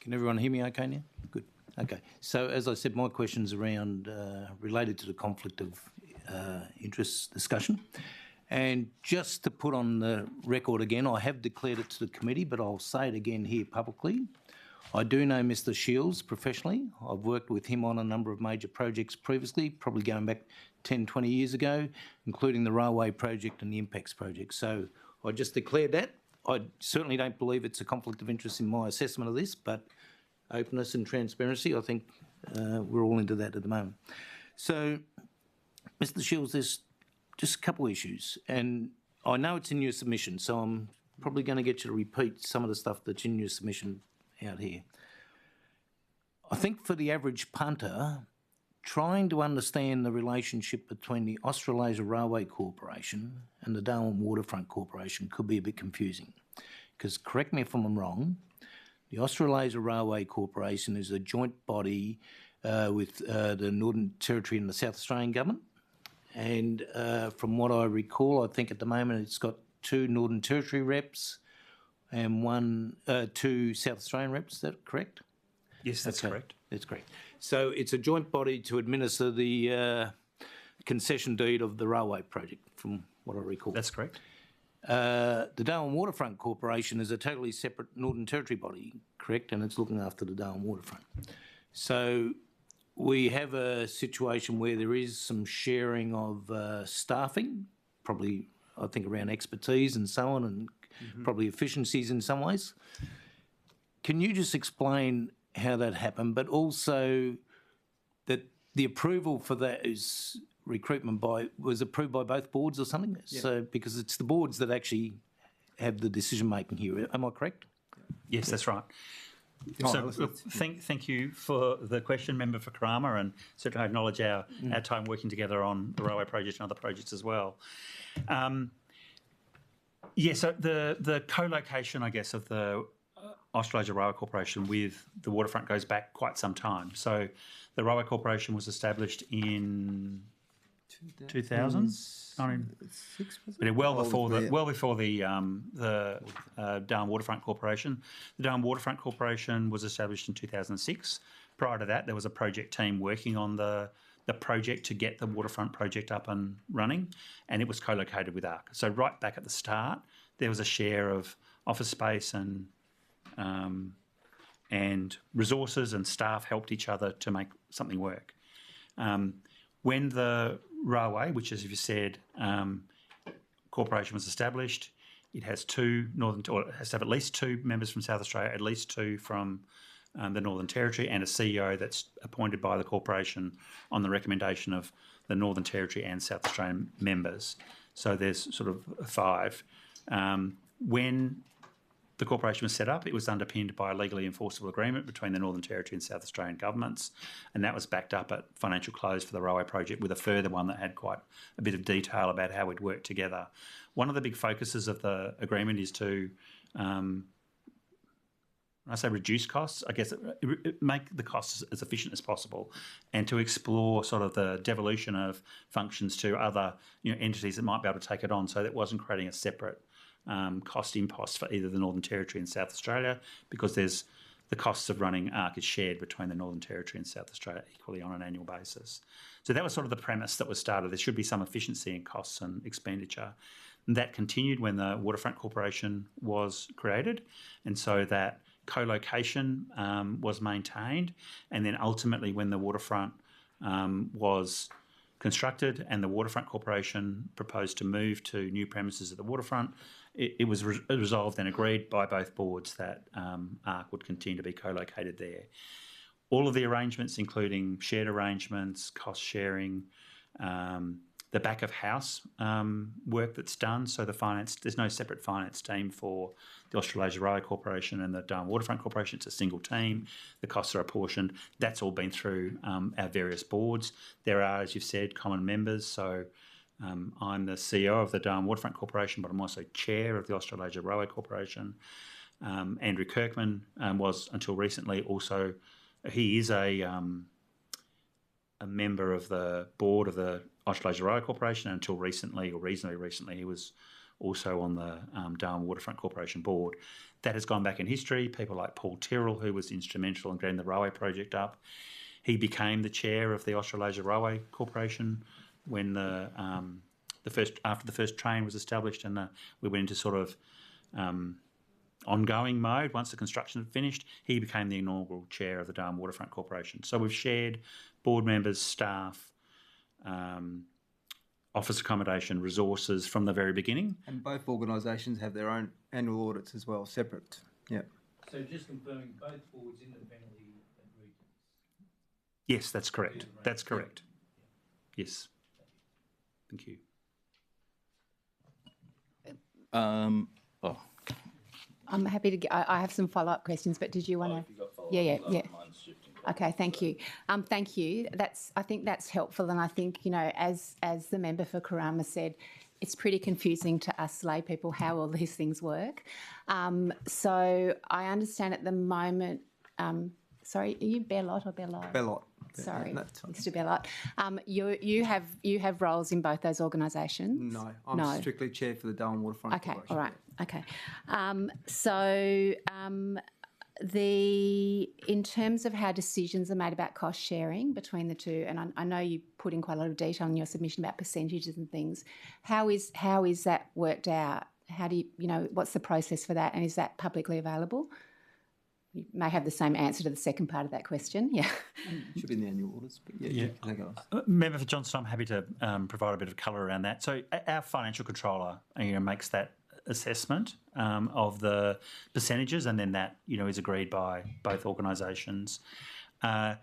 Can everyone hear me okay now? Good. Okay. So as I said, my question's around related to the conflict of interest discussion. And just to put on the record again, I have declared it to the committee, but I'll say it again here publicly. I do know Mr Shields professionally. I've worked with him on a number of major projects previously, probably going back 10, 20 years ago, including the railway project and the impacts project. So I just declared that. I certainly don't believe it's a conflict of interest in my assessment of this, but openness and transparency, I think we're all into that at the moment. So, Mr Shields, there's just a couple of issues, and I know it's in your submission, so I'm probably going to get you to repeat some of the stuff that's in your submission out here. I think for the average punter, trying to understand the relationship between the Australasia Railway Corporation and the Darwin Waterfront Corporation could be a bit confusing. Because, correct me if I'm wrong, the Australasia Railway Corporation is a joint body with the Northern Territory and the South Australian Government. And from what I recall, I think at the moment it's got 2 Northern Territory reps and 2 South Australian reps. Is that correct? Yes, that's correct. That's correct. So it's a joint body to administer the concession deed of the railway project, from what I recall. That's correct. The Darwin Waterfront Corporation is a totally separate Northern Territory body, correct? And it's looking after the Darwin Waterfront. So we have a situation where there is some sharing of staffing, probably I think around expertise and so on, and probably efficiencies in some ways. Can you just explain how that happened, but also that the approval for that is recruitment was approved by both boards or something? Yeah. So because it's the boards that actually have the decision making here. Am I correct? Yes, that's right. So thank you for the question, Member for Karama, and certainly I acknowledge our time working together on the railway project and other projects as well. So the co-location, I guess, of the Australasia Railway Corporation with the Waterfront goes back quite some time. So the Railway Corporation was established in 2000, but well before the Darwin Waterfront Corporation. The Darwin Waterfront Corporation was established in 2006. Prior to that, there was a project team working on the project to get the waterfront project up and running, and it was co-located with ARC. So right back at the start, there was a share of office space and resources, and staff helped each other to make something work. When the railway, which as you said, corporation was established, it has it has to have at least 2 members from South Australia, at least 2 from the Northern Territory, and a CEO that's appointed by the corporation on the recommendation of the Northern Territory and South Australian members. So there's sort of 5. When the corporation was set up, it was underpinned by a legally enforceable agreement between the Northern Territory and South Australian governments, and that was backed up at financial close for the railway project with a further one that had quite a bit of detail about how we'd work together. One of the big focuses of the agreement is to, when I say reduce costs, I guess make the costs as efficient as possible, and to explore sort of the devolution of functions to other entities that might be able to take it on, so that it wasn't creating a separate cost impost for either the Northern Territory and South Australia, because there's the costs of running ARC is shared between the Northern Territory and South Australia equally on an annual basis. So that was sort of the premise that was started. There should be some efficiency in costs and expenditure. And that continued when the Waterfront Corporation was created, and so that co-location was maintained, and then ultimately when the waterfront was constructed and the Waterfront Corporation proposed to move to new premises at the waterfront, it was resolved and agreed by both boards that ARC would continue to be co-located there. All of the arrangements, including shared arrangements, cost sharing, the back of house work that's done, so there's no separate finance team for the Australasia Railway Corporation and the Darwin Waterfront Corporation. It's a single team. The costs are apportioned. That's all been through our various boards. There are, as you've said, common members. So I'm the CEO of the Darwin Waterfront Corporation, but I'm also chair of the Australasia Railway Corporation. Andrew Kirkman was until recently also, he is a member of the board of the Australasia Railway Corporation. Until recently, or reasonably recently, he was also on the Darwin Waterfront Corporation board. That has gone back in history. People like Paul Tyrrell, who was instrumental in getting the railway project up, he became the chair of the Australasia Railway Corporation when after the first train was established, and we went into sort of ongoing mode. Once the construction had finished, he became the inaugural chair of the Darwin Waterfront Corporation. So we've shared board members, staff, office accommodation, resources from the very beginning. And both organisations have their own annual audits as well, separate. Yeah. So just confirming, both boards independently agreed. Yes, that's correct. That's correct. Yes. Thank you. I'm happy to. I have some follow-up questions, but did you want to? Yeah. Okay, thank you. Thank you. I think that's helpful, and I think as the member for Karama said, it's pretty confusing to us lay people how all these things work. So I understand at the moment. Sorry, are you Bellot or Bellot? Bellot. Sorry, Yeah, Mr. Bellot. You have roles in both those organisations? No, I'm strictly chair for the Darwin Waterfront Okay, Corporation. all right, okay. In terms of how decisions are made about cost sharing between the two, and I know you put in quite a lot of detail in your submission about percentages and things. How is that worked out? How do what's the process for that, and is that publicly available? You may have the same answer to the second part of that question. Yeah. Should be in the annual audits, but yeah. Member for Johnson, I'm happy to provide a bit of colour around that. So our financial controller makes that assessment of the percentages, and then that is agreed by both organisations. And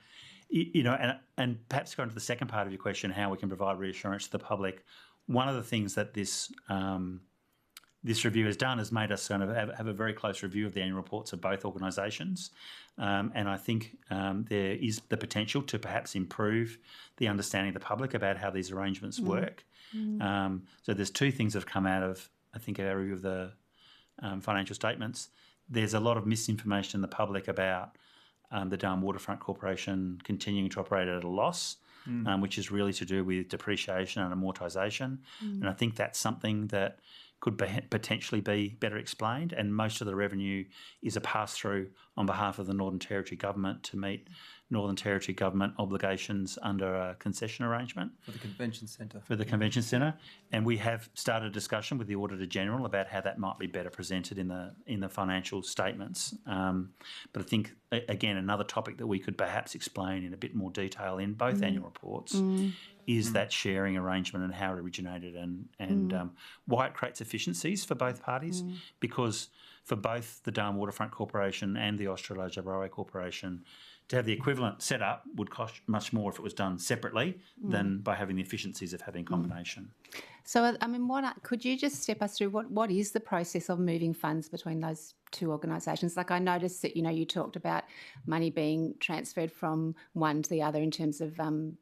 perhaps going to the second part of your question, how we can provide reassurance to the public. One of the things that this review has done has made us kind of have a very close review of the annual reports of both organisations, and I think there is the potential to perhaps improve the understanding of the public about how these arrangements work. So there's two things that have come out of, I think, our review of the financial statements. There's a lot of misinformation in the public about the Darwin Waterfront Corporation continuing to operate at a loss, which is really to do with depreciation and amortisation, and I think that's something that could potentially be better explained, and most of the revenue is a pass-through on behalf of the Northern Territory Government to meet Northern Territory Government obligations under a concession arrangement. For the Convention Centre. For the Convention Centre. And we have started a discussion with the Auditor-General about how that might be better presented in the financial statements. But I think, again, another topic that we could perhaps explain in a bit more detail in both annual reports is that sharing arrangement and how it originated and why it creates efficiencies for both parties, because for both the Darwin Waterfront Corporation and the Australasia Railway Corporation, to have the equivalent setup would cost much more if it was done separately than by having the efficiencies of having combination. So, I mean, could you just step us through what is the process of moving funds between those two organisations? Like, I noticed that, you talked about money being transferred from one to the other in terms of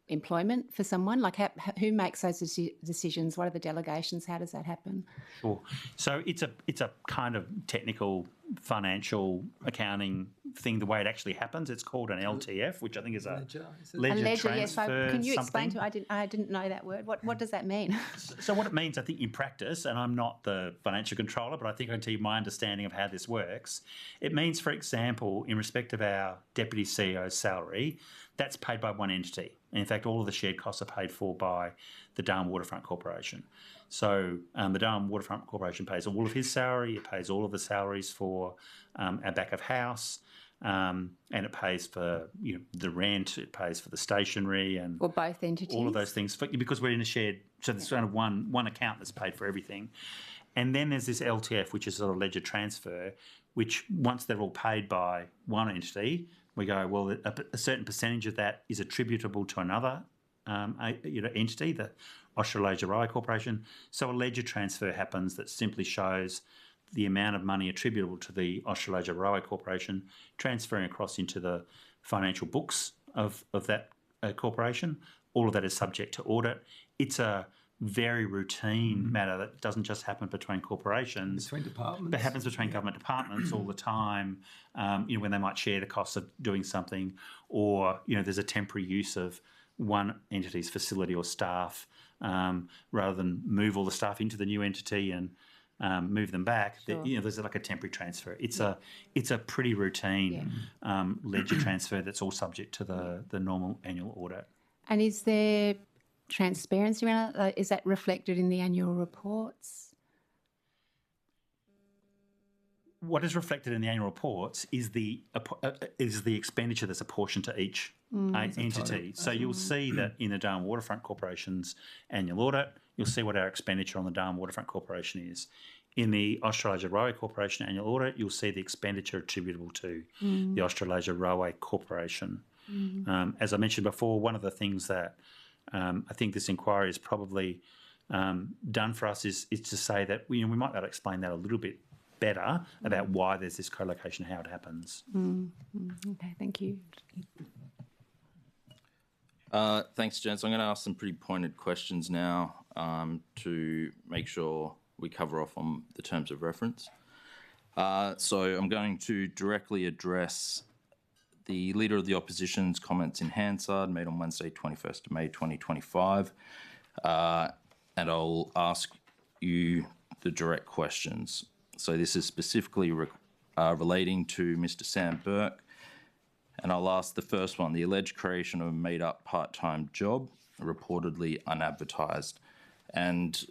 employment for someone. Like, who makes those decisions? What are the delegations? How does that happen? Sure. So it's a kind of technical financial accounting thing. The way it actually happens, it's called an LTF, which I think is a ledger transfer. Yes. Can you explain to? I didn't know that word. What does that mean? So what it means, I think, in practice, and I'm not the financial controller, but I think I can tell you my understanding of how this works. It means, for example, in respect of our deputy CEO's salary, that's paid by one entity. And in fact, all of the shared costs are paid for by the Darwin Waterfront Corporation. So the Darwin Waterfront Corporation pays all of his salary, it pays all of the salaries for our back of house, and it pays for the rent, it pays for the stationery and for both entities. All of those things because we're in a shared. So there's kind of one account that's paid for everything, and then there's this LTF, which is sort of ledger transfer, which once they're all paid by one entity, we go, well, a certain percentage of that is attributable to another entity, the Australasia Railway Corporation. So a ledger transfer happens that simply shows the amount of money attributable to the Australasia Railway Corporation transferring across into the financial books of that corporation. All of that is subject to audit. It's a very routine matter that doesn't just happen between corporations. Between departments. But happens between government departments all the time, when they might share the costs of doing something, or, there's a temporary use of one entity's facility or staff rather than move all the staff into the new entity and move them back, Sure. there's like a temporary transfer. It's a pretty routine ledger transfer that's all subject to the normal annual audit. And is there transparency around it? Like, is that reflected in the annual reports? What is reflected in the annual reports is the expenditure that's apportioned to each entity. So you'll see that in the Darwin Waterfront Corporation's annual audit, you'll see what our expenditure on the Darwin Waterfront Corporation is. In the Australasia Railway Corporation annual audit, you'll see the expenditure attributable to the Australasia Railway Corporation. As I mentioned before, one of the things that I think this inquiry has probably done for us is to say that we might be able to explain that a little bit better about why there's this co-location, how it happens. Okay, thank you. Thanks, gents. I'm going to ask some pretty pointed questions now to make sure we cover off on the terms of reference. So I'm going to directly address the Leader of the Opposition's comments in Hansard made on Wednesday, 21st of May 2025, and I'll ask you the direct questions. So this is specifically relating to Mr. Sam Burke, and I'll ask the first one, the alleged creation of a made-up part-time job, reportedly unadvertised. And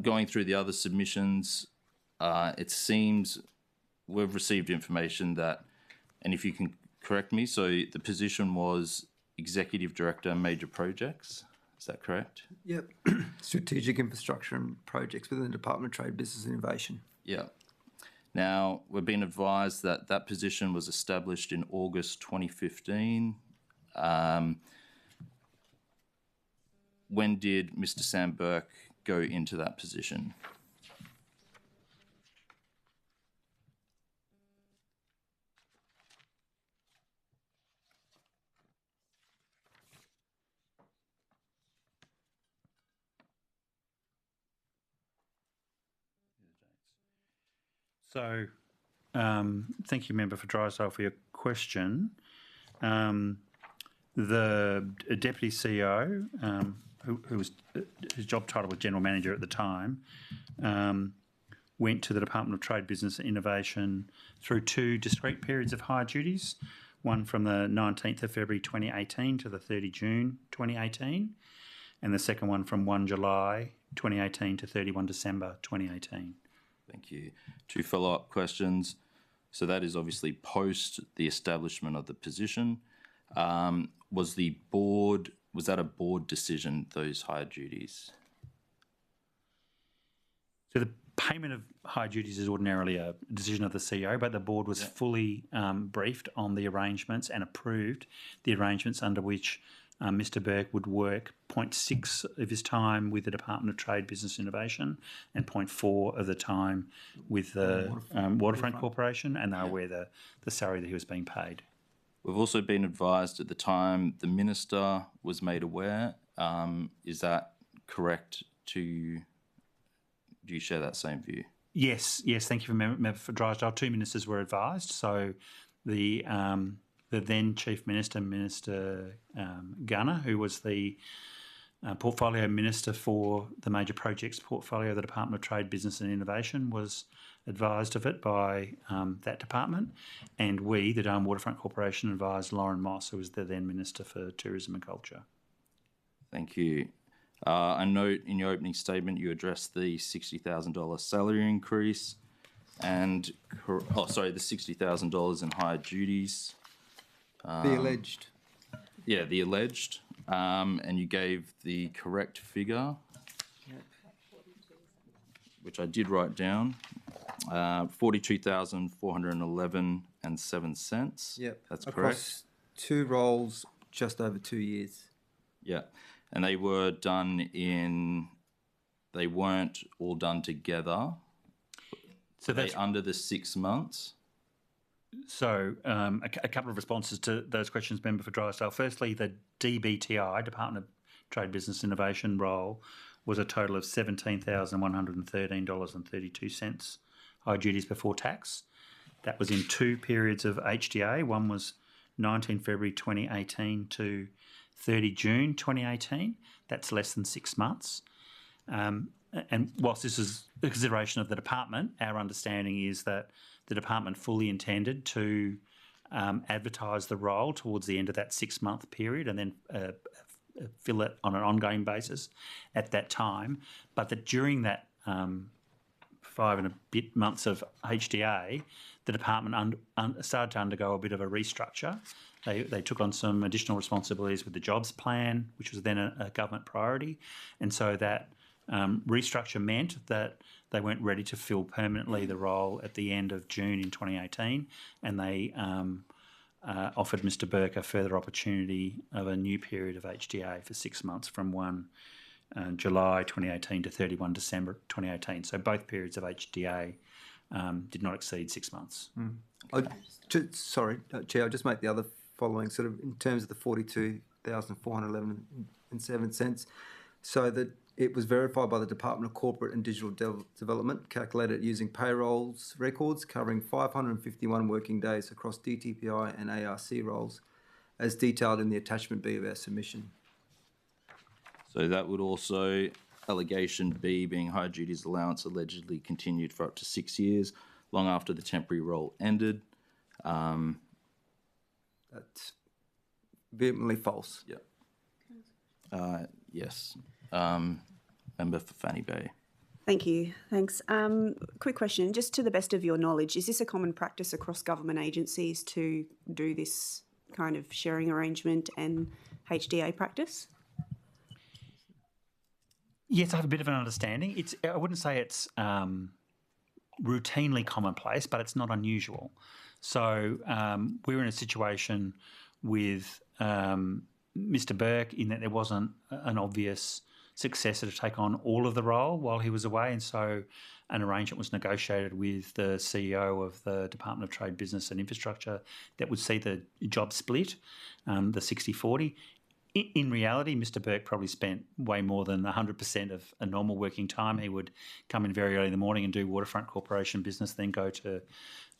going through the other submissions, it seems we've received information that, and if you can correct me, so the position was Executive Director, Major Projects, is that correct? Yep. Strategic Infrastructure and Projects within the Department of Trade, Business and Innovation. Yeah. Now, we've been advised that that position was established in August 2015. When did Mr. Sam Burke go into that position? So, thank you, Member for Drysdale, for your question. The Deputy CEO, whose job title was General Manager at the time, went to the Department of Trade, Business and Innovation through two discrete periods of hire duties, one from the 19th of February 2018 to the 30 June 2018, and the second one from 1 July 2018 to 31 December 2018. Thank you. Two follow-up questions. So that is obviously post the establishment of the position. Was that a board decision, those hire duties? So the payment of hire duties is ordinarily a decision of the CEO, but the board was fully briefed on the arrangements and approved the arrangements under which Mr. Burke would work 0.6 of his time with the Department of Trade, Business and Innovation and 0.4 of the time with the Waterfront Corporation, and they were aware the salary that he was being paid. We've also been advised at the time the Minister was made aware. Is that correct? Do you share that same view? Yes. Thank you, Member for Drysdale. Two ministers were advised. So the then Chief Minister, Minister Gunner, who was the Portfolio Minister for the Major Projects Portfolio of the Department of Trade, Business and Innovation, was advised of it by that department. And we, the Darwin Waterfront Corporation, advised Lauren Moss, who was the then Minister for Tourism and Culture. Thank you. I note in your opening statement you addressed the $60,000 salary increase and, the $60,000 in higher duties. The alleged. Yeah, the alleged. And you gave the correct figure, which I did write down, $42,411.07. Yep. That's across correct. 2 roles, just over 2 years. Yeah. And they were done they weren't all done together. So that's under the 6 months. So a couple of responses to those questions, Member for Drysdale. Firstly, the DBTI, Department of Trade, Business Innovation role, was a total of $17,113.32 higher duties before tax. That was in 2 periods of HDA. One was 19 February 2018 to 30 June 2018. That's less than 6 months. and whilst this is a consideration of the department, our understanding is that the department fully intended to advertise the role towards the end of that 6-month period and then fill it on an ongoing basis at that time, but that during that 5 and a bit months of HDA, the department started to undergo a bit of a restructure. They took on some additional responsibilities with the jobs plan, which was then a government priority, and so that restructure meant that they weren't ready to fill permanently the role at the end of June in 2018, and they offered Mr Burke a further opportunity of a new period of HDA for 6 months from 1 July 2018 to 31 December 2018. So both periods of HDA did not exceed 6 months. Sorry, Chair, I'll just make the other following sort of in terms of the 42,411.07 so that it was verified by the Department of Corporate and Digital Development, calculated using payrolls records covering 551 working days across DTPI and ARC roles, as detailed in the attachment B of our submission. So that would also, allegation B being high duties allowance allegedly continued for up to 6 years, long after the temporary role ended. That's vehemently false. Yeah. Yes. Member for Fanny Bay. Thank you. Thanks. Quick question, just to the best of your knowledge, is this a common practice across government agencies to do this kind of sharing arrangement and HDA practice? Yes, I have a bit of an understanding. I wouldn't say it's routinely commonplace, but it's not unusual. So we're in a situation with Mr Burke in that there wasn't an obvious successor to take on all of the role while he was away, and so an arrangement was negotiated with the CEO of the Department of Trade, Business and Infrastructure that would see the job split, the 60-40. In reality, Mr Burke probably spent way more than 100% of a normal working time. He would come in very early in the morning and do Waterfront Corporation business, then go to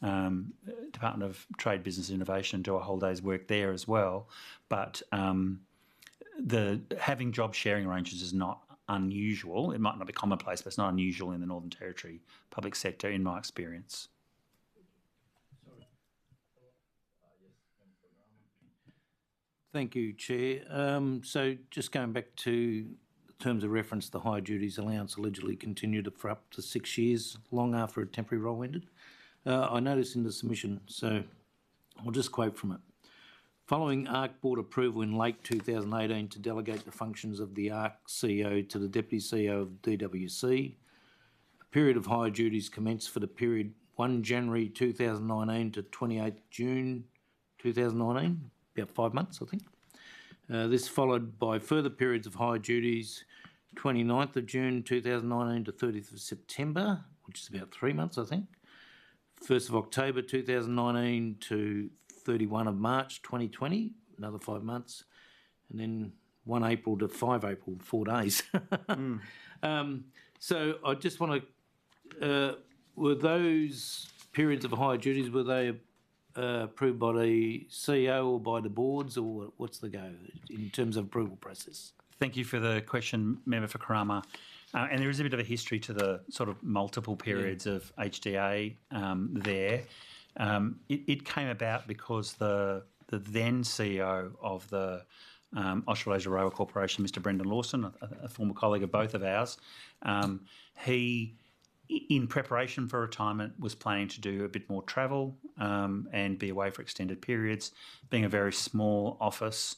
Department of Trade, Business and Innovation and do a whole day's work there as well. But having job sharing arrangements is not unusual. It might not be commonplace, but it's not unusual in the Northern Territory public sector, in my experience. Thank you, Chair. So just going back to the terms of reference, the high duties allowance allegedly continued for up to 6 years, long after a temporary role ended. I noticed in the submission, so I'll just quote from it. Following ARC Board approval in late 2018 to delegate the functions of the ARC CEO to the Deputy CEO of DWC, a period of higher duties commenced for the period 1 January 2019 to 28 June 2019, about 5 months, I think. This followed by further periods of higher duties, 29th of June 2019 to 30th of September, which is about 3 months, I think. 1st of October 2019 to 31 of March 2020, another 5 months, and then 1 April to 5 April, 4 days. So I just want to, were those periods of higher duties, were they approved by the CEO or by the boards, or what's the go in terms of approval process? Thank you for the question, Member for Karama. And there is a bit of a history to the sort of multiple periods of HDA there. It came about because the then CEO of the Australasia Railway Corporation, Mr Brendan Lawson, a former colleague of both of ours, he, in preparation for retirement, was planning to do a bit more travel and be away for extended periods. Being a very small office,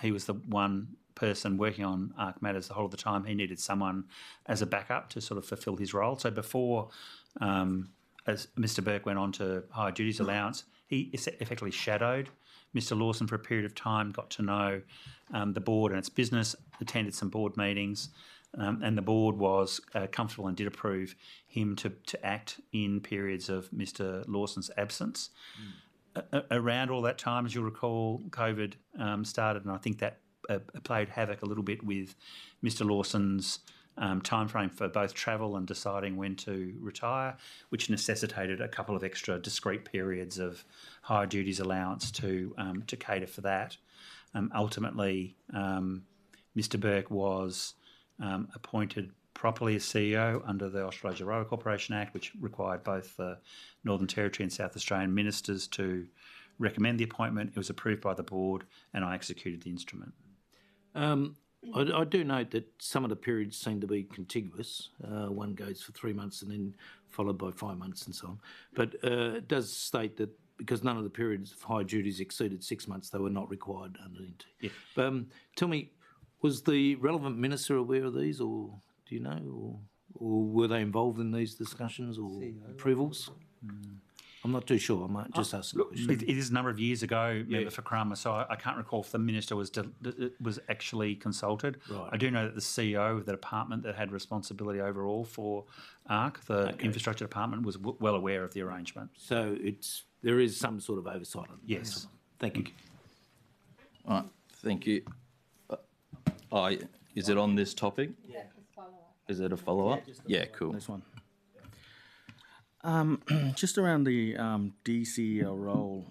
he was the one person working on ARC matters the whole of the time. He needed someone as a backup to sort of fulfil his role. So before, as Mr Burke went on to higher duties allowance, he effectively shadowed Mr Lawson for a period of time, got to know the board and its business, attended some board meetings, and the board was comfortable and did approve him to act in periods of Mr Lawson's absence. Around all that time, as you'll recall, COVID started, and I think that played havoc a little bit with Mr Lawson's timeframe for both travel and deciding when to retire, which necessitated a couple of extra discrete periods of higher duties allowance to cater for that. Ultimately, Mr Burke was appointed properly as CEO under the Australasia Railway Corporation Act, which required both the Northern Territory and South Australian ministers to recommend the appointment. It was approved by the board, and I executed the instrument. I do note that some of the periods seem to be contiguous. One goes for 3 months and then followed by 5 months and so on. But it does state that because none of the periods of high duties exceeded 6 months, they were not required under NT. Yeah. Tell me, was the relevant minister aware of these, or do you know, or were they involved in these discussions or approvals? I'm not too sure. I might just ask a question. It is a number of years ago, member for Karama, so I can't recall if the minister was actually consulted. Right. I do know that the CEO of the department that had responsibility overall for ARC, the infrastructure department, was well aware of the arrangement. So there is some sort of oversight on it. Yes. Thank you. All right, thank you. Is it on this topic? Yeah, follow-up. Is it a follow-up? Yeah, cool. This one. Just around the DCEO role.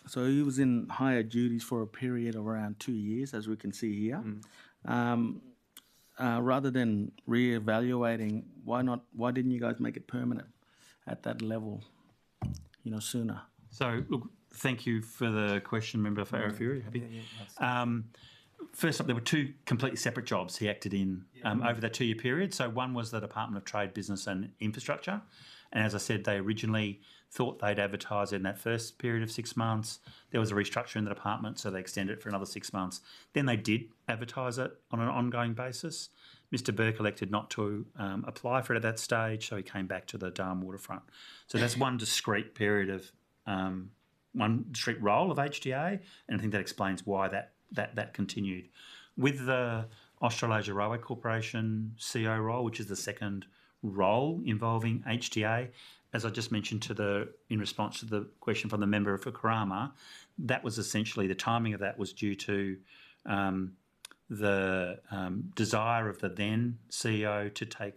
So he was in higher duties for a period of around 2 years, as we can see here. Rather than re-evaluating, why didn't you guys make it permanent at that level, sooner? So, look, thank you for the question, member for Arafura. Happy? First up, there were two completely separate jobs he acted in over that 2 year period. So one was the Department of Trade, Business and Infrastructure. And as I said, they originally thought they'd advertise in that first period of 6 months. There was a restructure in the department, so they extended it for another 6 months. Then they did advertise it on an ongoing basis. Mr Burke elected not to apply for it at that stage, so he came back to the Darwin Waterfront. So that's one discrete period of one discrete role of HDA, and I think that explains why that continued. With the Australasia Railway Corporation CEO role, which is the second role involving HDA, as I just mentioned in response to the question from the member for Karama, that was essentially the timing of that was due to the desire of the then CEO to take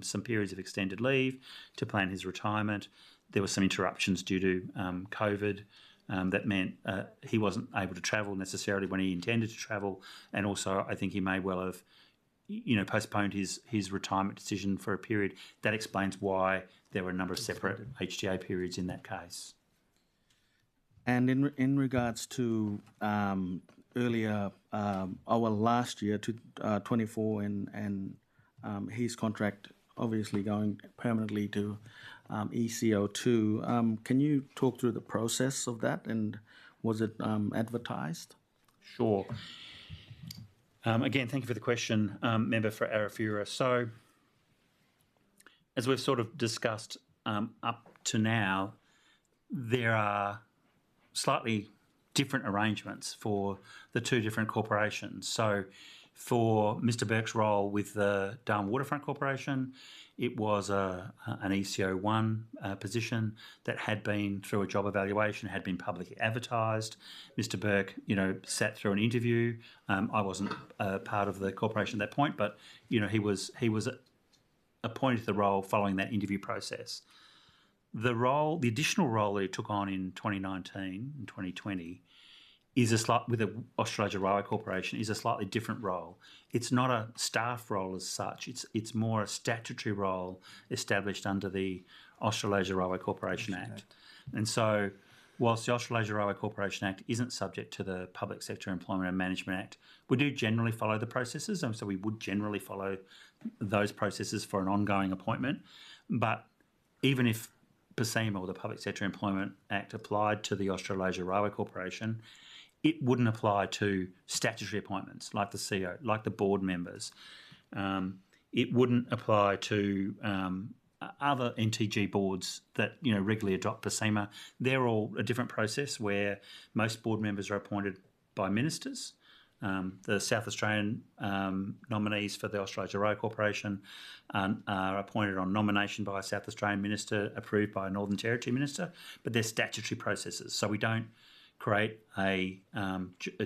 some periods of extended leave to plan his retirement. There were some interruptions due to COVID. That meant he wasn't able to travel necessarily when he intended to travel, and also I think he may well have, postponed his retirement decision for a period. That explains why there were a number of separate HDA periods in that case. And in regards to earlier, last year to 24 and his contract obviously going permanently to ECO2. Can you talk through the process of that, and was it advertised? Sure. Again, thank you for the question, member for Arafura. So, as we've sort of discussed up to now, there are slightly different arrangements for the two different corporations. So, for Mr Burke's role with the Darwin Waterfront Corporation, it was an ECO1 position that had been through a job evaluation, had been publicly advertised. Mr Burke, sat through an interview. I wasn't part of the corporation at that point, but he was appointed to the role following that interview process. The additional role that he took on in 2019 and 2020 with the Australasia Railway Corporation is a slightly different role. It's not a staff role as such. It's more a statutory role established under the Australasia Railway Corporation Act. And so, whilst the Australasia Railway Corporation Act isn't subject to the Public Sector Employment and Management Act, we do generally follow the processes, and so we would generally follow those processes for an ongoing appointment. But even if PSEMA, or the Public Sector Employment Act, applied to the Australasia Railway Corporation, it wouldn't apply to statutory appointments like the CEO, like the board members. It wouldn't apply to other NTG boards that regularly adopt PSEMA. They're all a different process where most board members are appointed by ministers. The South Australian nominees for the Australasia Railway Corporation are appointed on nomination by a South Australian minister, approved by a Northern Territory minister, but they're statutory processes. So we don't create a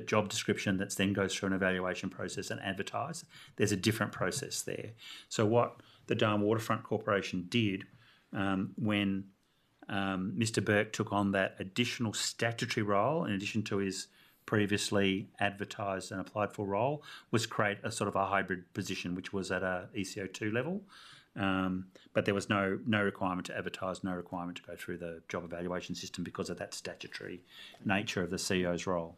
job description that then goes through an evaluation process and advertise. There's a different process there. So what the Darwin Waterfront Corporation did when Mr Burke took on that additional statutory role, in addition to his previously advertised and applied for role was create a sort of a hybrid position, which was at a ECO2 level. But there was no requirement to advertise, no requirement to go through the job evaluation system because of that statutory nature of the CEO's role.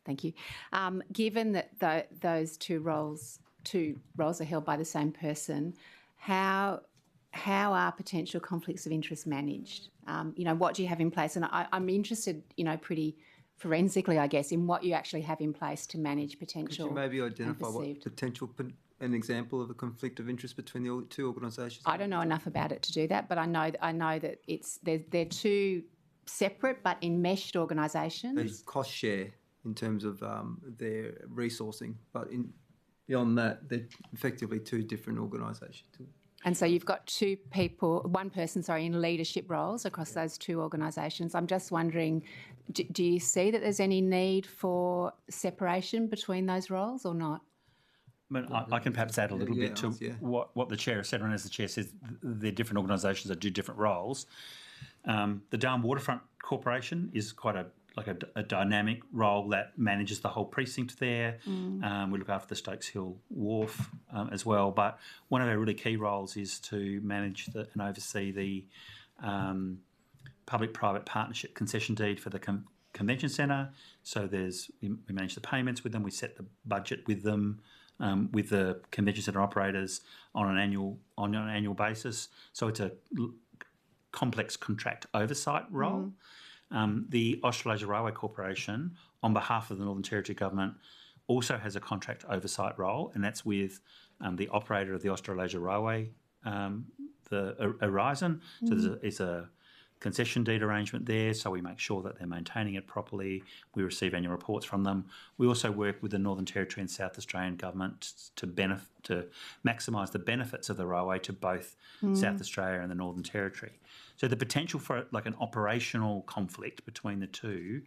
Thank you. Given that those two roles are held by the same person, how are potential conflicts of interest managed? What do you have in place? And I'm interested, pretty forensically, I guess, in what you actually have in place to manage potential. Could you maybe identify an example of a conflict of interest between the two organisations? I don't know enough about it to do that, but I know that they're two separate but enmeshed organisations. They cost share in terms of their resourcing, but beyond that, they're effectively two different organisations. And so you've got one person in leadership roles across those two organisations. I'm just wondering, do you see that there's any need for separation between those roles or not? I can perhaps add a little bit to what the Chair has said, and as the Chair says, they're different organisations that do different roles. The Darwin Waterfront Corporation is quite a dynamic role that manages the whole precinct there. We look after the Stokes Hill Wharf as well. But one of our really key roles is to manage and oversee the public-private partnership concession deed for the convention centre. So we manage the payments with them. We set the budget with them, with the convention centre operators on an annual basis. So it's a complex contract oversight role. The Australasia Railway Corporation, on behalf of the Northern Territory Government, also has a contract oversight role, and that's with the operator of the Australasia Railway, the Horizon. So there's a concession deed arrangement there, so we make sure that they're maintaining it properly. We receive annual reports from them. We also work with the Northern Territory and South Australian Government to maximise the benefits of the railway to both South Australia and the Northern Territory. So the potential for an operational conflict between the two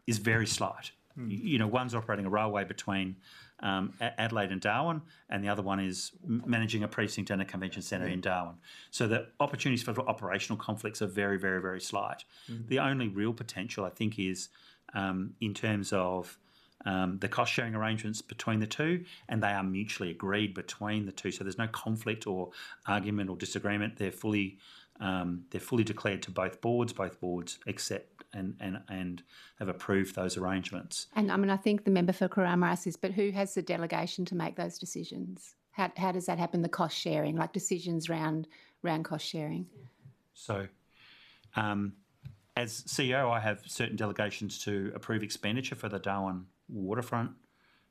is very slight. One's operating a railway between Adelaide and Darwin, and the other one is managing a precinct and a convention centre in Darwin. So the opportunities for operational conflicts are very, very, very slight. The only real potential, I think, is in terms of the cost-sharing arrangements between the two, and they are mutually agreed between the two. So there's no conflict or argument or disagreement. They're fully declared to both boards. Both boards accept and have approved those arrangements. And I think the member for Kurrama asked this, but who has the delegation to make those decisions? How does that happen? The cost sharing, like decisions around cost sharing. So, as CEO, I have certain delegations to approve expenditure for the Darwin Waterfront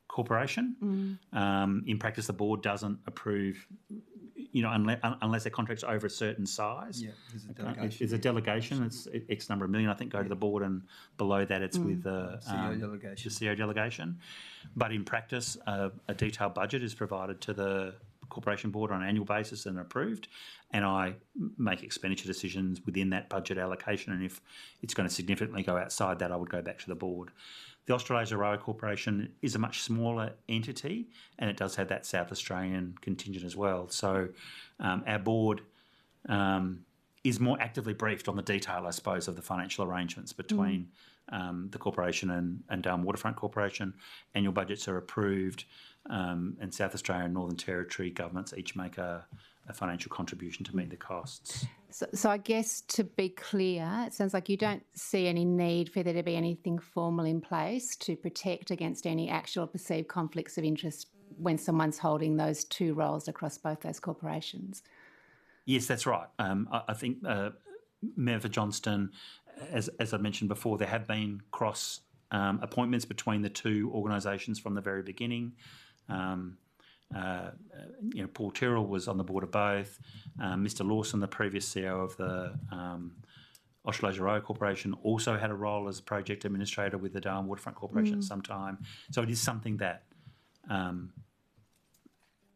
Corporation. In practice, the board doesn't approve, unless their contract's over a certain size. Yeah, there's a delegation. There's a delegation. It's X number of million, I think, go to the board, and below that it's with the CEO delegation. But in practice, a detailed budget is provided to the Corporation Board on an annual basis and approved, and I make expenditure decisions within that budget allocation, and if it's going to significantly go outside that, I would go back to the board. The Australasia Railway Corporation is a much smaller entity, and it does have that South Australian contingent as well. So our board is more actively briefed on the detail, I suppose, of the financial arrangements between the corporation and Darwin Waterfront Corporation. Annual budgets are approved, and South Australia and Northern Territory governments each make a financial contribution to meet the costs. So I guess, to be clear, it sounds like you don't see any need for there to be anything formal in place to protect against any actual perceived conflicts of interest when someone's holding those two roles across both those corporations. Yes, that's right. I think Mayor for Johnston, as I mentioned before, there have been cross appointments between the two organisations from the very beginning. Paul Tyrrell was on the board of both. Mr. Lawson, the previous CEO of the Australasia Railway Corporation, also had a role as a project administrator with the Darwin Waterfront Corporation at some time. So it is something that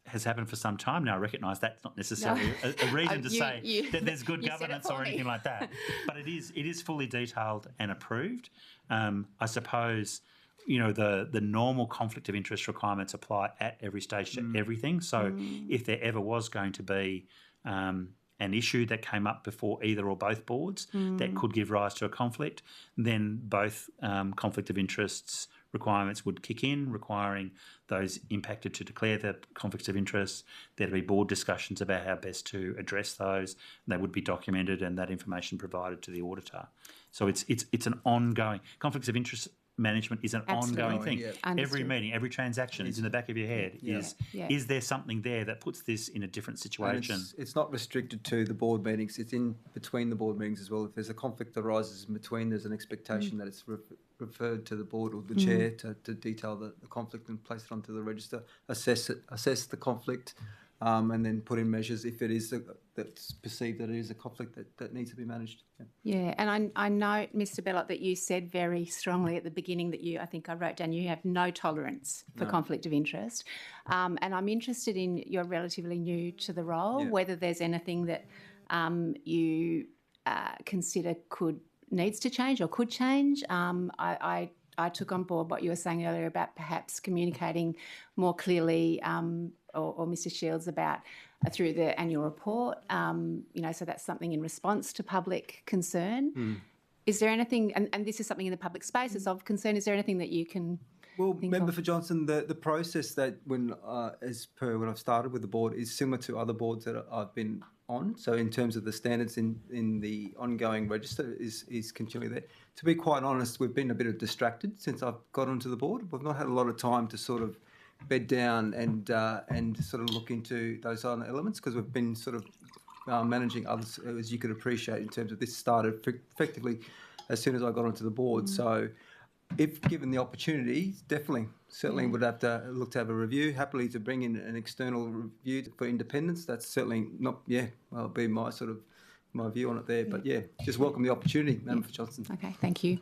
has happened for some time now. I recognise that's not necessarily a reason to say that there's good governance or anything like that, but it is fully detailed and approved. I suppose the normal conflict of interest requirements apply at every stage to everything. So if there ever was going to be an issue that came up before either or both boards that could give rise to a conflict, then both conflict of interests requirements would kick in, requiring those impacted to declare the conflicts of interest. There'd be board discussions about how best to address those. They would be documented and that information provided to the auditor. So it's an ongoing conflicts of interest. Management is an ongoing thing. Yeah. Every Understood. meeting, every transaction is in the back of your head. Is there something there that puts this in a different And situation? it's not restricted to the board meetings. It's in between the board meetings as well. If there's a conflict that arises in between, there's an expectation that it's referred to the board or the chair to detail the conflict and place it onto the register, assess the conflict, and then put in measures if it is that's perceived that it is a conflict that needs to be managed. Yeah, and I know, Mr. Bellot, that you said very strongly at the beginning that I think I wrote down, you have no tolerance for conflict of interest. And I'm interested in, you're relatively new to the role, whether there's anything that you consider needs to change or could change. I took on board what you were saying earlier about perhaps communicating more clearly, or Mr. Shields, about through the annual report. So that's something in response to public concern. Is there anything, and this is something in the public space that's of concern, is there anything that you can Well, think Member of? for Johnson, the process that as per when I've started with the board is similar to other boards that I've been on. So in terms of the standards in the ongoing register is continually there. To be quite honest, we've been a bit distracted since I've got onto the board. We've not had a lot of time to sort of bed down and sort of look into those other elements because we've been sort of managing others, as you could appreciate, in terms of this started effectively as soon as I got onto the board. So if given the opportunity, certainly would have to look to have a review. Happily to bring in an external review for independence. That's certainly not, well, be my sort of my view on it there. But just welcome the opportunity, Member for Johnson. Okay, thank you.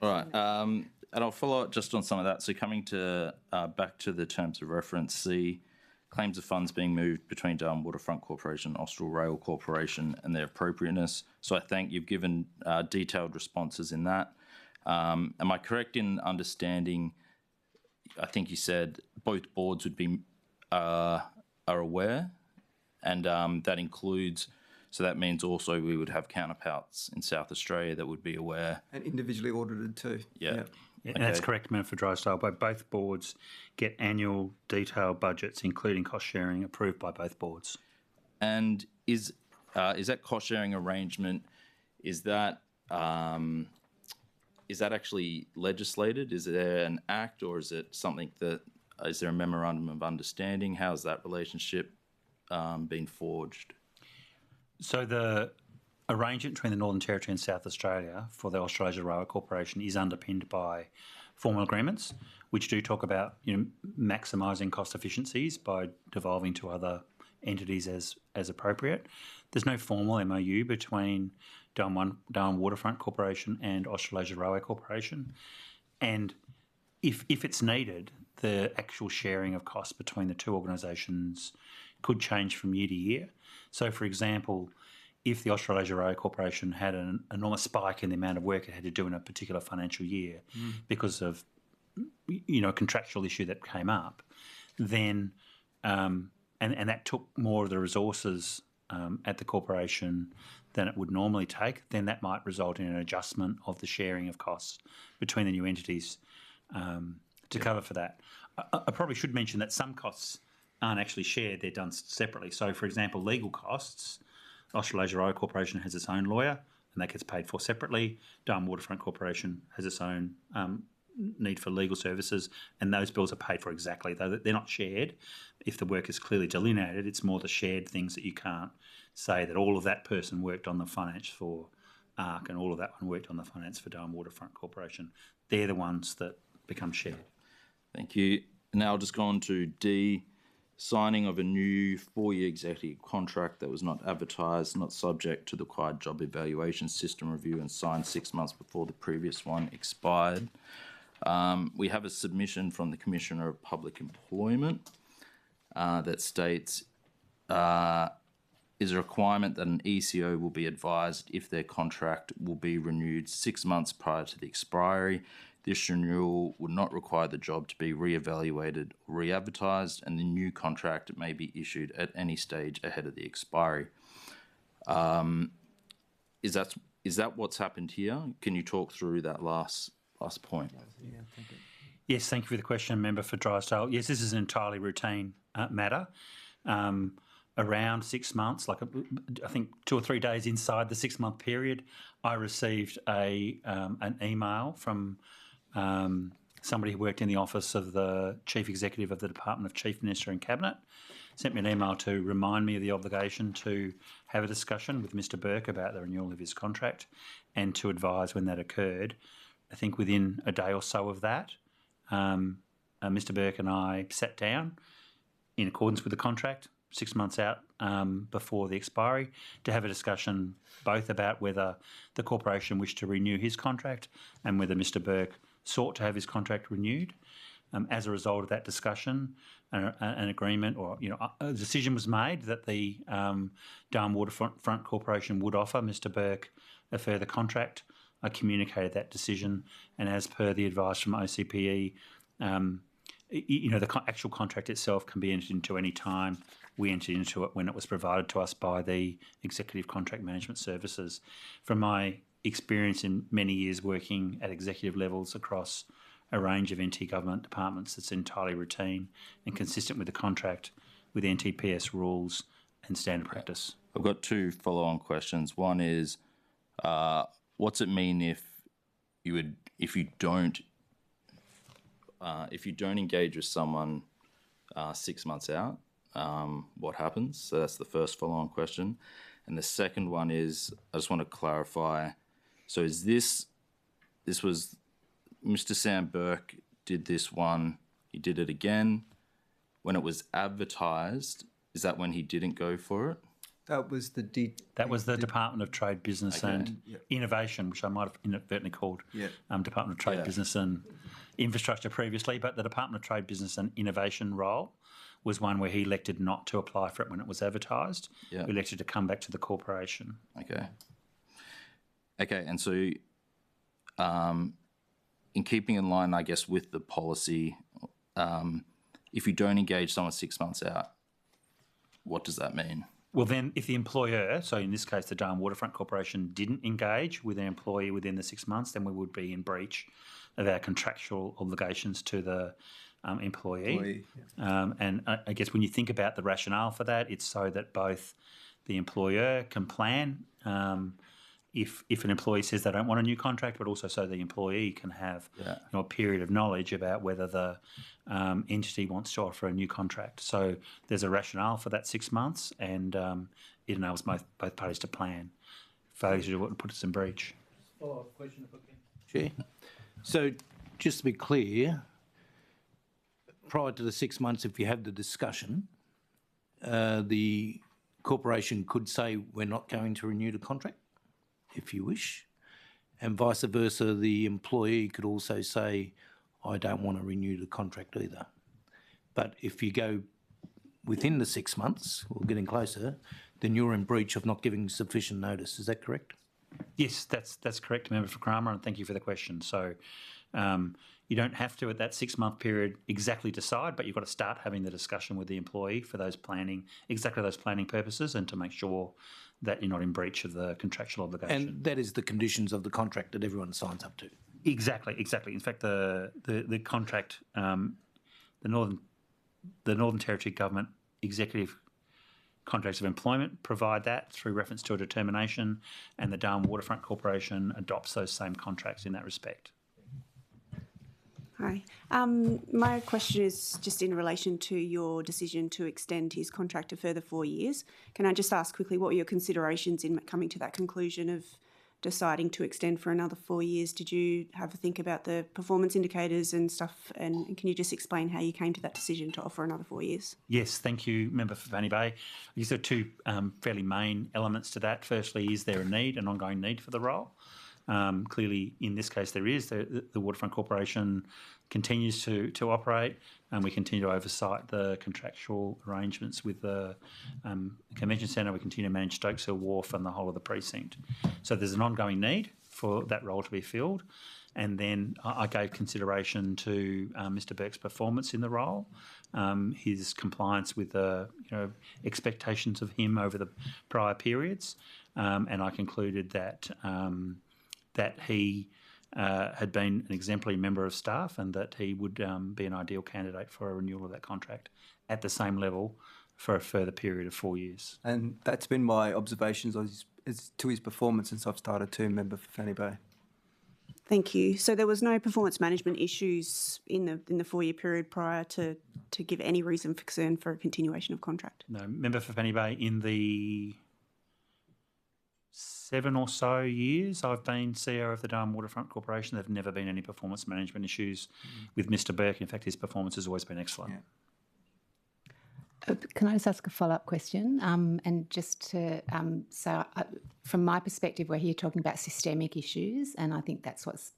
All right, and I'll follow up just on some of that. So coming to back to the terms of reference, C, claims of funds being moved between Darwin Waterfront Corporation and Austral Rail Corporation and their appropriateness. So I think you've given detailed responses in that. Am I correct in understanding, I think you said both boards would be are aware, and that includes, so that means also we would have counterparts in South Australia that would be aware. And individually audited too. Yeah, and that's correct, Member for Drysdale. Both boards get annual detailed budgets, including cost sharing, approved by both boards. And is that cost sharing arrangement, is that actually legislated? Is there an act, or is it something that, is there a memorandum of understanding? How's that relationship been forged? So the arrangement between the Northern Territory and South Australia for the Australasia Railway Corporation is underpinned by formal agreements, which do talk about maximising cost efficiencies by devolving to other entities as appropriate. There's no formal MOU between Darwin Waterfront Corporation and Australasia Railway Corporation, and if it's needed, the actual sharing of costs between the two organisations could change from year to year. So, for example, if the Australasia Railway Corporation had an enormous spike in the amount of work it had to do in a particular financial year because of a contractual issue that came up, then and that took more of the resources at the corporation than it would normally take, then that might result in an adjustment of the sharing of costs between the new entities to cover for that. I probably should mention that some costs aren't actually shared, they're done separately. So, for example, legal costs, Australasia Railway Corporation has its own lawyer and that gets paid for separately. Darwin Waterfront Corporation has its own need for legal services, and those bills are paid for exactly, though they're not shared. If the work is clearly delineated, it's more the shared things that you can't say that all of that person worked on the finance for ARC and all of that one worked on the finance for Darwin Waterfront Corporation. They're the ones that become shared. Thank you. Now I'll just go on to D, signing of a new 4-year executive contract that was not advertised, not subject to the required job evaluation system review, and signed 6 months before the previous one expired. We have a submission from the Commissioner of Public Employment that states is a requirement that an ECO will be advised if their contract will be renewed 6 months prior to the expiry. This renewal would not require the job to be re-evaluated or re-advertised, and the new contract may be issued at any stage ahead of the expiry. Is that what's happened here? Can you talk through that last point? Yes, thank you for the question, Member for Drysdale. Yes, this is an entirely routine matter. Around 6 months, I think 2 or 3 days inside the 6-month period, I received an email from somebody who worked in the office of the Chief Executive of the Department of Chief Minister and Cabinet, sent me an email to remind me of the obligation to have a discussion with Mr Burke about the renewal of his contract and to advise when that occurred. I think within a day or so of that, Mr Burke and I sat down in accordance with the contract 6 months out before the expiry to have a discussion both about whether the corporation wished to renew his contract and whether Mr Burke sought to have his contract renewed. As a result of that discussion, an agreement or a decision was made that the Darwin Waterfront Corporation would offer Mr Burke a further contract. I communicated that decision, and as per the advice from OCPE, the actual contract itself can be entered into any time. We entered into it when it was provided to us by the Executive Contract Management Services. From my experience in many years working at executive levels across a range of NT government departments, it's entirely routine and consistent with the contract, with NTPS rules and standard practice. I've got 2 follow-on questions. One is, what's it mean if you don't engage with someone 6 months out? What happens? So that's the first follow-on question. And the second one is, I just want to clarify. So is this was Mr. Sam Burke did this one, he did it again. When it was advertised, is that when he didn't go for it? That was the Department of Trade, Business and Innovation, which I might have inadvertently called Department of Trade, Business and Infrastructure previously, but the Department of Trade, Business and Innovation role was one where he elected not to apply for it when it was advertised. Yeah. He elected to come back to the corporation. Okay, and so in keeping in line, I guess, with the policy, if you don't engage someone 6 months out, what does that mean? Well, then if the employer, so in this case the Darwin Waterfront Corporation, didn't engage with an employee within the 6 months, then we would be in breach of our contractual obligations to the employee. And I guess when you think about the rationale for that, it's so that both the employer can plan if an employee says they don't want a new contract, but also so the employee can have a period of knowledge about whether the entity wants to offer a new contract. So there's a rationale for that 6 months, and it enables both parties to plan. Failure to do it puts us in breach. Follow-up question, if I can. Chair. So just to be clear, prior to the 6 months, if you have the discussion, the corporation could say we're not going to renew the contract, if you wish, and vice versa, the employee could also say, I don't want to renew the contract either. But if you go within the 6 months, or getting closer, then you're in breach of not giving sufficient notice. Is that correct? Yes, that's correct, Member for Kramer, and thank you for the question. So you don't have to, at that 6 month period, exactly decide, but you've got to start having the discussion with the employee for those planning purposes, and to make sure that you're not in breach of the contractual obligation. And that is the conditions of the contract that everyone signs up to. Exactly. In fact, the contract, the Northern Territory Government Executive Contracts of Employment provide that through reference to a determination, and the Darwin Waterfront Corporation adopts those same contracts in that respect. Hi. My question is just in relation to your decision to extend his contract a further 4 years. Can I just ask quickly, what were your considerations in coming to that conclusion of deciding to extend for another 4 years? Did you have a think about the performance indicators and stuff? And can you just explain how you came to that decision to offer another 4 years? Yes, thank you, Member for Vanny Bay. These are 2 fairly main elements to that. Firstly, is there an ongoing need for the role? Clearly, in this case, there is. The Waterfront Corporation continues to operate, and we continue to oversight the contractual arrangements with the Convention Centre. We continue to manage Stokes Hill Wharf and the whole of the precinct. So there's an ongoing need for that role to be filled. and then I gave consideration to Mr. Burke's performance in the role, his compliance with the expectations of him over the prior periods, and I concluded that that he had been an exemplary member of staff and that he would be an ideal candidate for a renewal of that contract at the same level for a further period of 4 years. And that's been my observations to his performance since I've started too, member for Fanny Bay. Thank you. So there was no performance management issues in the 4-year period prior to give any reason for concern for a continuation of contract? No, member for Fanny Bay, in the 7 or so years I've been CEO of the Darwin Waterfront Corporation, there have never been any performance management issues with Mr. Burke. In fact, his performance has always been excellent. Yeah. Can I just ask a follow-up question? And just to, from my perspective, we're here talking about systemic issues, and I think that's what's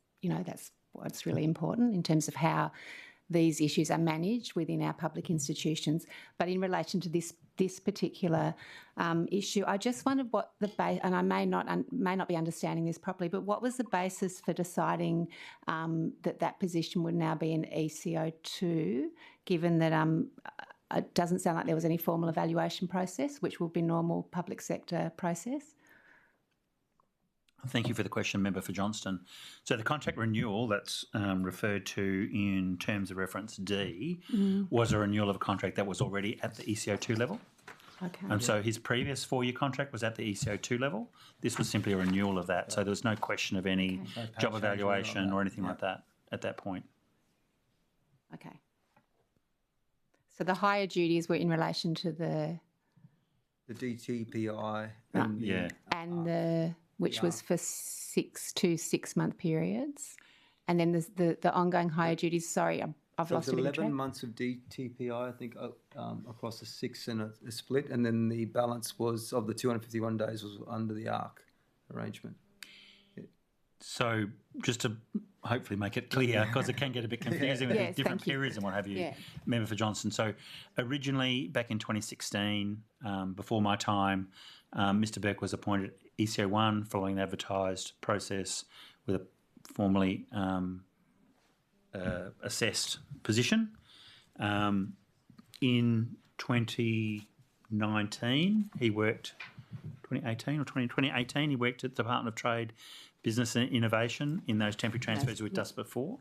really important in terms of how these issues are managed within our public institutions. But in relation to this particular issue, I just wondered what the and I may not be understanding this properly, but what was the basis for deciding that position would now be an ECO2, given that it doesn't sound like there was any formal evaluation process, which will be normal public sector process? Thank you for the question, Member for Johnston. So the contract renewal that's referred to in terms of reference D was a renewal of a contract that was already at the ECO2 level. Okay. So his previous 4-year contract was at the ECO2 level. This was simply a renewal of that. So there was no question of any job evaluation or anything like that at that point. Okay. So the higher duties were in relation to the DTPI and and which was for 6 to 6 month periods, and then there's the ongoing higher duties. Sorry, I've lost a bit of track. 11 months of DTPI, I think, across the 6 and a split, and then the balance was of the 251 days was under the ARC arrangement. So just to hopefully make it clear, because it can get a bit confusing with the different periods and what have you, Member for Johnson. So originally, back in 2016, before my time, Mr. Burke was appointed ECO1 following an advertised process with a formally assessed position. In 2019, he worked, 2018, he worked at the Department of Trade, Business and Innovation in those temporary transfers we've discussed before.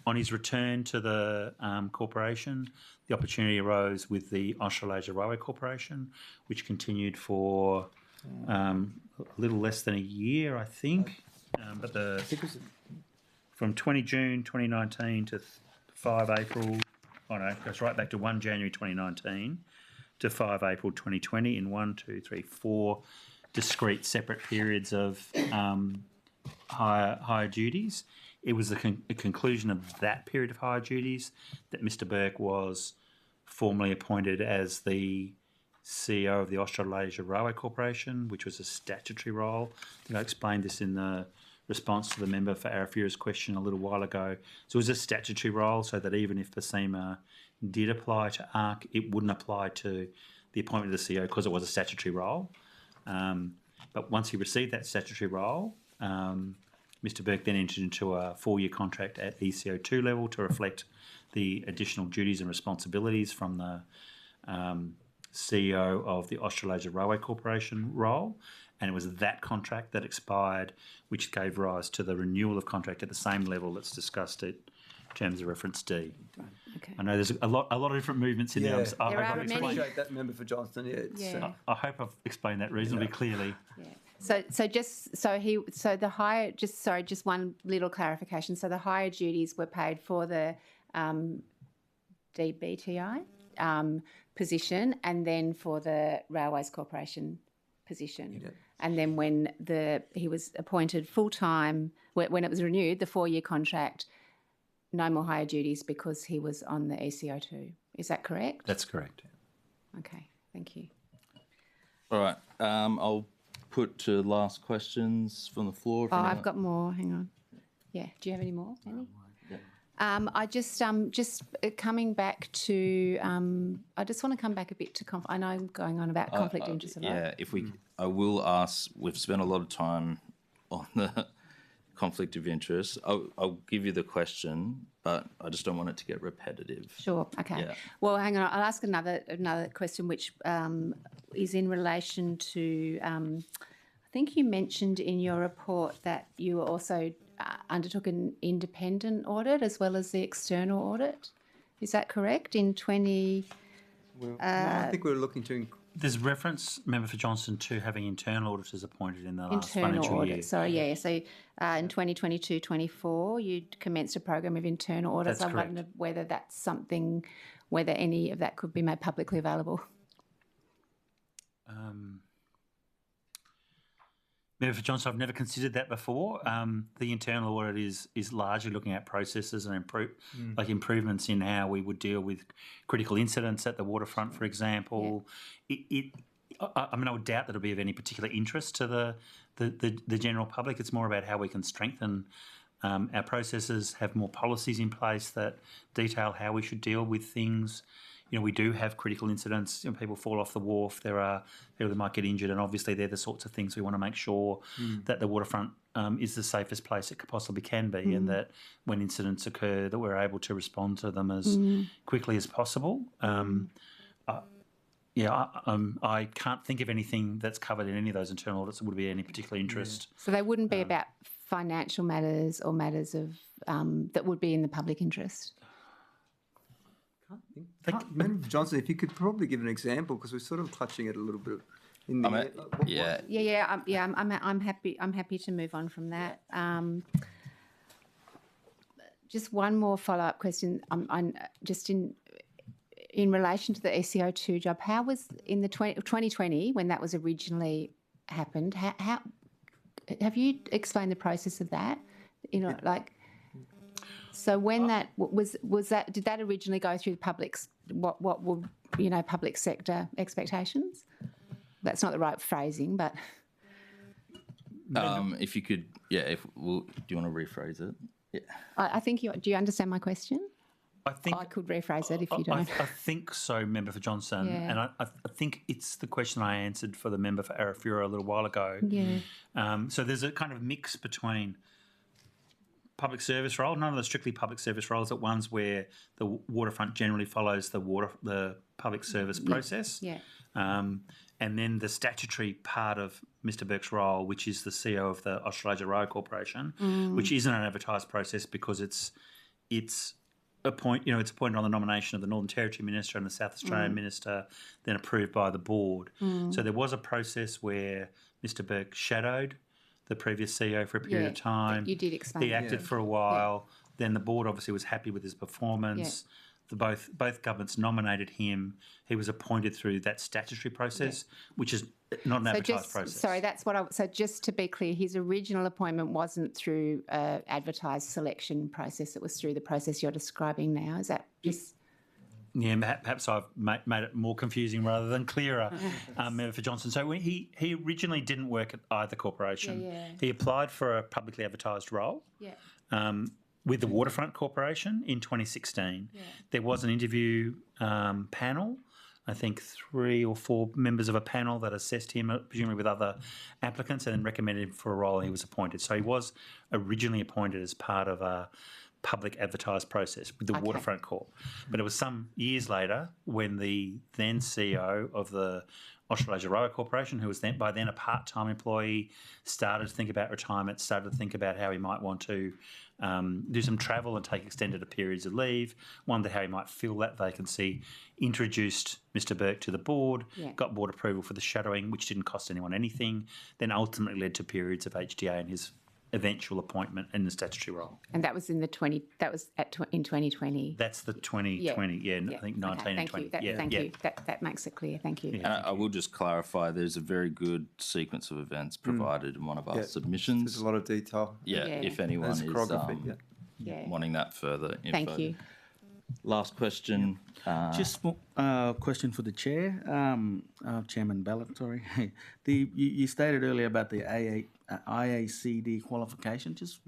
On his return to the corporation, the opportunity arose with the Australasia Railway Corporation, which continued for a little less than a year, I think. From 20 June 2019 to 5 April, it goes right back to 1 January 2019 to 5 April 2020 in 4 discrete separate periods of higher duties. It was the conclusion of that period of higher duties that Mr. Burke was formally appointed as the CEO of the Australasia Railway Corporation, which was a statutory role. I think I explained this in the response to the member for Arafura's question a little while ago. So it was a statutory role, so that even if PACEMA did apply to ARC, it wouldn't apply to the appointment of the CEO because it was a statutory role. But once he received that statutory role, Mr. Burke then entered into a 4-year contract at ECO2 level to reflect the additional duties and responsibilities from the CEO of the Australasia Railway Corporation role. And it was that contract that expired, which gave rise to the renewal of contract at the same level that's discussed in terms of reference D. Okay. I know there's a lot of different movements in there. I appreciate that, Member for Johnston. I hope I've explained that reasonably clearly. Yeah. Just one little clarification. So the higher duties were paid for the DBTI position and then for the Railways Corporation position. And then when he was appointed full-time, when it was renewed, the 4-year contract, no more higher duties because he was on the ECO2. Is that correct? That's correct. Okay, thank you. All right. I'll put to last questions from the floor. I've got more. Hang on. Yeah. Do you have any more? I just coming back to. I just want to come back a bit to. I know I'm going on about conflict of interest a lot. Yeah. I will ask. We've spent a lot of time on the conflict of interest. I'll give you the question, but I just don't want it to get repetitive. Sure. Okay. Yeah. Well, hang on. I'll ask another question, which is in relation to. I think you mentioned in your report that you also undertook an independent audit as well as the external audit. Is that correct? In 20. No, I think we're looking to. There's reference, Member for Johnson, to having internal auditors appointed in the last Internal financial audit. year. Sorry, yeah. So in 2022-24, you commenced a program of internal audits. That's I correct. wonder whether that's something, whether any of that could be made publicly available. Member for Johnson, I've never considered that before. The internal audit is largely looking at processes and like improvements in how we would deal with critical incidents at the waterfront, for example. I mean, I would doubt that it'll be of any particular interest to the general public. It's more about how we can strengthen our processes, have more policies in place that detail how we should deal with things. You know, we do have critical incidents. You know, people fall off the wharf. There are people that might get injured, and obviously they're the sorts of things we want to make sure that the waterfront is the safest place it possibly can be, and that when incidents occur, that we're able to respond to them as quickly as possible. I can't think of anything that's covered in any of those internal audits that would be any particular interest. So they wouldn't be about financial matters or matters of that would be in the public interest. Member Johnson, if you could probably give an example, because we're sort of touching it a little bit in the. I'm happy to move on from that. Just one more follow-up question. I'm just in relation to the SEO2 job. How was in the 2020 when that was originally happened? How have you explained the process of that? You know, like. So when that was that, did that originally go through the public's what were public sector expectations? That's not the right phrasing, but if you could, do you want to rephrase it? Yeah. I think do you understand my question? I think I could rephrase it if you don't. I think so, Member for Johnson, and I think it's the question I answered for the member for Arafura a little while ago. Yeah. So there's a kind of mix between public service role, none of the strictly public service roles, at ones where the waterfront generally follows the public service process. Yeah. And then the statutory part of Mr. Burke's role, which is the CEO of the Australasia Rail Corporation, which isn't an advertised process because it's appointed on the nomination of the Northern Territory Minister and the South Australian Minister, then approved by the board. So there was a process where Mr. Burke shadowed the previous CEO for a period of time. You did explain. He acted for a while. Then the board obviously was happy with his performance. Both governments nominated him. He was appointed through that statutory process, which is not an advertised process. Sorry, that's what so just to be clear, his original appointment wasn't through an advertised selection process. It was through the process you're describing now. Is that just... Yeah, perhaps I've made it more confusing rather than clearer, Member for Johnson. So he originally didn't work at either corporation. He applied for a publicly advertised role with the Waterfront Corporation in 2016. There was an interview panel, I think 3 or 4 members of a panel that assessed him, presumably with other applicants, and then recommended him for a role, and he was appointed. So he was originally appointed as part of a public advertised process with the Waterfront Corp. But it was some years later when the then CEO of the Australasia Rail Corporation, who was by then a part-time employee, started to think about retirement, started to think about how he might want to do some travel and take extended periods of leave, wondered how he might fill that vacancy, introduced Mr. Burke to the board, got board approval for the shadowing, which didn't cost anyone anything, then ultimately led to periods of HDA and his eventual appointment in the statutory role. And that was in in 2020. That's the 2020, I think 19 and 20. Thank you. That makes it clear. Thank you. And I will just clarify, there's a very good sequence of events provided in one of our submissions. There's a lot of detail. If anyone is wanting that further info. Thank you. Last question. Just a question for the chair, Chairman Ballard, sorry. You stated earlier about the IACD qualification. Just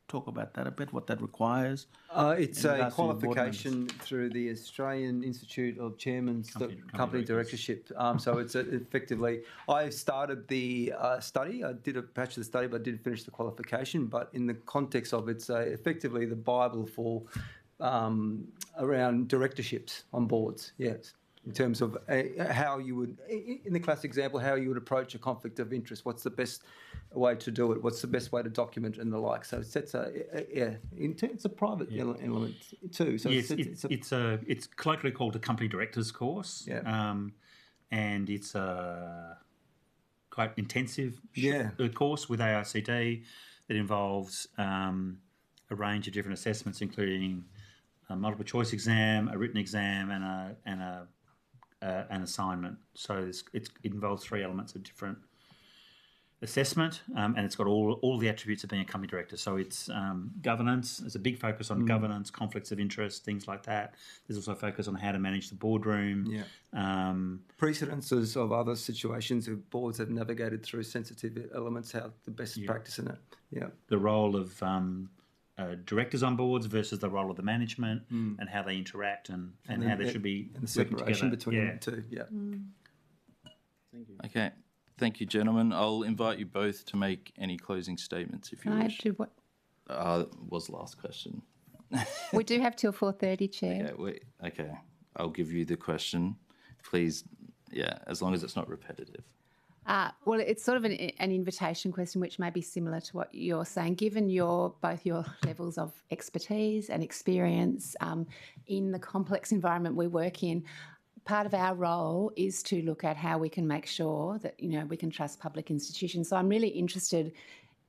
talk about that a bit, what that requires? It's in a regards to your board qualification through the Australian Institute of Chairman's Company Directorship. So it's effectively, I started the study. I did a bachelor's study, but I didn't finish the qualification. But in the context of it's effectively the Bible for around directorships on boards, yes. In terms of how you would, in the class example, how you would approach a conflict of interest. What's the best way to do it? What's the best way to document it and the like? So it's a private element too. So yes, it's colloquially called a company directors course. Yeah. And it's a quite intensive course with AICD that involves a range of different assessments, including a multiple choice exam, a written exam, and an assignment. So it involves 3 elements of different assessment, and it's got all the attributes of being a company director. So it's governance. There's a big focus on governance, conflicts of interest, things like that. There's also a focus on how to manage the boardroom. Yeah. Precedences of other situations where boards have navigated through sensitive elements, how the best practice in it. Yeah. The role of directors on boards versus the role of the management and how they interact and how they should be and the separation between the two. Yeah. Thank you. Okay. Thank you, gentlemen. I'll invite you both to make any closing statements if you Can I wish. do what? Was the last question. We do have till 4:30, Chair. Okay. I'll give you the question. Please, as long as it's not repetitive. Well, it's sort of an invitation question, which may be similar to what you're saying. Given both your levels of expertise and experience in the complex environment we work in, part of our role is to look at how we can make sure that we can trust public institutions. So I'm really interested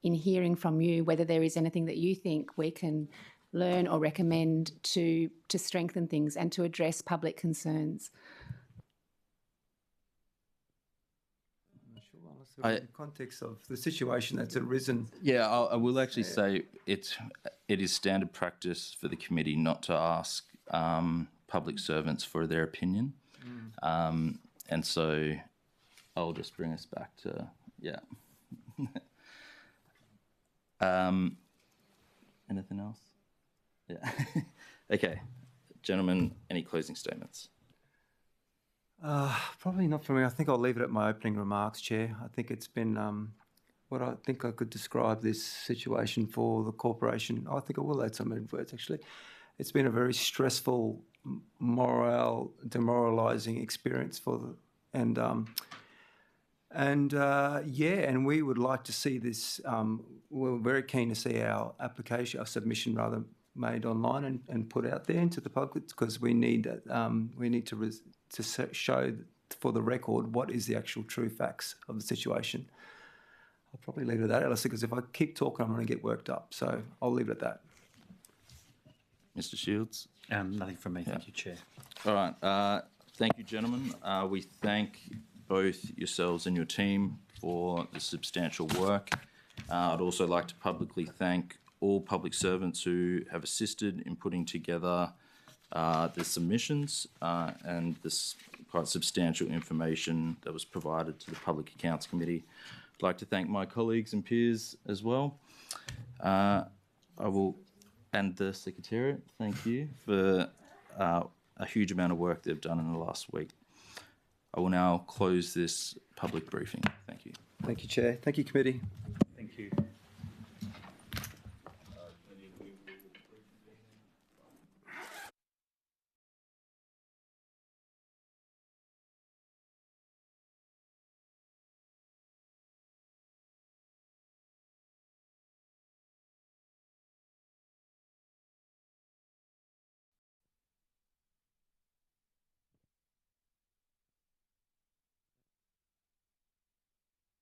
in hearing from you whether there is anything that you think we can learn or recommend to strengthen things and to address public concerns. In the context of the situation that's arisen. Yeah, I will actually say it is standard practice for the committee not to ask public servants for their opinion. And so I'll just bring us back to, anything else? Yeah. Okay. Gentlemen, any closing statements? Probably not for me. I think I'll leave it at my opening remarks, Chair. I think it's been what I think I could describe this situation for the corporation. I think I will add some words, actually. It's been a very stressful, demoralising experience and we would like to see this. We're very keen to see our application, our submission rather, made online and put out there into the public because we need to show for the record what is the actual true facts of the situation. I'll probably leave it at that, Alistair, because if I keep talking, I'm going to get worked up. So I'll leave it at that. Mr. Shields? Nothing from me. Thank you, Chair. All right. Thank you, gentlemen. We thank both yourselves and your team for the substantial work. I'd also like to publicly thank all public servants who have assisted in putting together the submissions and this quite substantial information that was provided to the Public Accounts Committee. I'd like to thank my colleagues and peers as well. And the Secretariat, thank you for a huge amount of work they've done in the last week. I will now close this public briefing. Thank you. Thank you, Chair. Thank you, Committee.